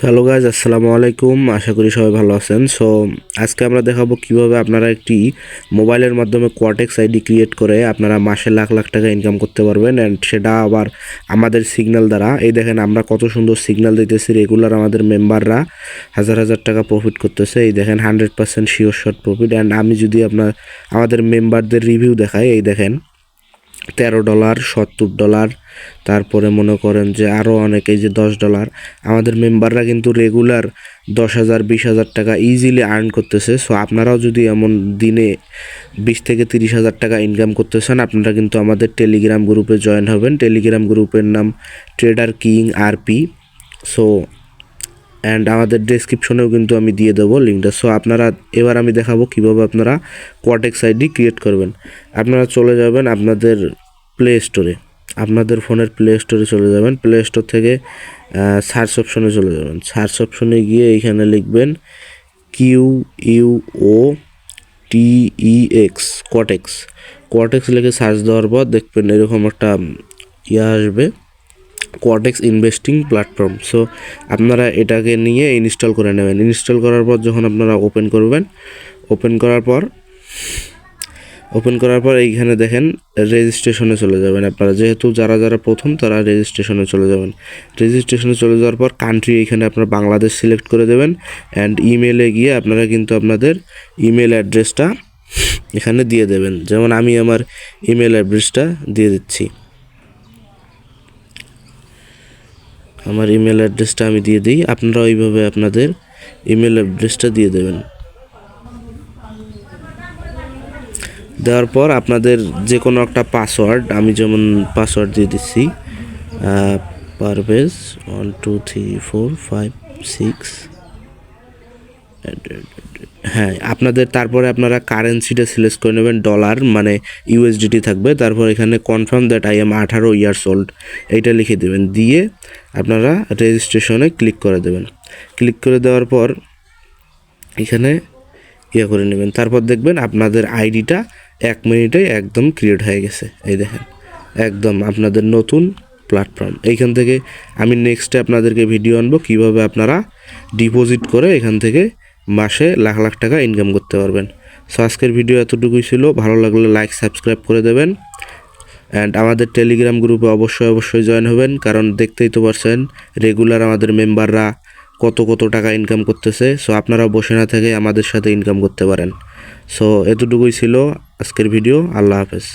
Hello guys, আসসালামু আলাইকুম। আশা করি সবাই ভালো আছেন। আজকে আমরা দেখাবো কিভাবে আপনারা একটি মোবাইলের মাধ্যমে কোয়াটেক্স আইডি ক্রিয়েট করে আপনারা মাসে লাখ লাখ টাকা ইনকাম করতে পারবেন, অ্যান্ড সেটা আবার আমাদের সিগন্যাল দ্বারা। এই দেখেন আমরা কত সুন্দর সিগন্যাল দিতেছি, রেগুলার আমাদের মেম্বাররা হাজার হাজার টাকা প্রফিট করতেছে। এই দেখেন 100% শিওর শট প্রফিট। অ্যান্ড আমি যদি আমাদের মেম্বারদের রিভিউ দেখাই, এই দেখেন $13, $70, তারপরে মনে করেন যে আরও অনেকে যে $10। আমাদের মেম্বাররা কিন্তু রেগুলার 10,000 20,000 টাকা ইজিলি আর্ন করতেছে। আপনারাও যদি এমন দিনে 20 থেকে 30,000 টাকা ইনকাম করতেছেন, আপনারা কিন্তু আমাদের টেলিগ্রাম গ্রুপে জয়েন হবেন। টেলিগ্রাম গ্রুপের নাম ট্রেডার কিং আরপি। অ্যান্ড আমাদের ডেসক্রিপশনেও কিন্তু আমি দিয়ে দেবো লিঙ্কটা। এবার আমি দেখাবো কীভাবে আপনারা কোয়াটেক্স আইডি ক্রিয়েট করবেন। আপনারা চলে যাবেন আপনাদের প্লে স্টোরে, আপনাদের ফোনের প্লে স্টোরে চলে যাবেন। প্লে স্টোর থেকে সার্চ অপশনে চলে যাবেন। সার্চ অপশনে গিয়ে এইখানে লিখবেন QUOTEX কোয়াটেক্স লিখে সার্চ দেওয়ার পর দেখবেন এরকম একটা আসবে, কোয়াটেক্স ইনভেস্টিং প্ল্যাটফর্ম। আপনারা এটাকে নিয়ে ইনস্টল করে নেবেন। ইনস্টল করার পর যখন আপনারা ওপেন করবেন, ওপেন করার পর এইখানে দেখেন রেজিস্ট্রেশনে চলে যাবেন। আপনারা যেহেতু যারা প্রথম, তারা রেজিস্ট্রেশনে চলে যাবেন। রেজিস্ট্রেশনে চলে যাওয়ার পর কান্ট্রি এইখানে আপনারা বাংলাদেশ সিলেক্ট করে দেবেন। অ্যান্ড ইমেলে গিয়ে আপনারা কিন্তু আপনাদের ইমেল অ্যাড্রেসটা এখানে দিয়ে দেবেন। যেমন আমি আমার ইমেল অ্যাড্রেসটা দিয়ে দিচ্ছি। আমার ইমেল অ্যাড্রেসটা আমি দিয়ে দিই, আপনারা ওইভাবে আপনাদের ইমেল অ্যাড্রেসটা দিয়ে দেবেন। দেওয়ার পর আপনাদের যে কোনো একটা পাসওয়ার্ড, আমি যেমন পাসওয়ার্ড দিয়ে দিচ্ছি পারভেজ 1 2 3 4 5 6। হ্যাঁ, তারপরে আপনারা কারেন্সিটা সিলেক্ট করে নেবেন। ডলার মানে ইউএসডিটি থাকবে। তারপর এখানে confirm that I am 18 years old এইটা লিখে দেবেন। দিয়ে আপনারা রেজিস্ট্রেশনে ক্লিক করে দেবেন। ক্লিক করে দেওয়ার পর এখানে করে নেবেন। তারপর দেখবেন আপনাদের আইডিটা 1 মিনিটে একদম ক্রিয়েট হয়ে গেছে। এই দেখেন একদম আপনাদের নতুন প্ল্যাটফর্ম। এইখান থেকে আমি নেক্সটে আপনাদেরকে ভিডিও আনবো কীভাবে আপনারা ডিপোজিট করে এখান থেকে মাসে লাখ লাখ টাকা ইনকাম করতে পারবেন। আজকের ভিডিও এতটুকুই ছিল। ভালো লাগলে লাইক সাবস্ক্রাইব করে দেবেন। অ্যান্ড আমাদের টেলিগ্রাম গ্রুপে অবশ্যই জয়েন হবেন, কারণ দেখতেই তো পারছেন রেগুলার আমাদের মেম্বাররা কত টাকা ইনকাম করতেছে। আপনারা বসে না থেকে আমাদের সাথে ইনকাম করতে পারেন। এতটুকুই ছিল আজকের ভিডিও। আল্লাহ হাফেজ।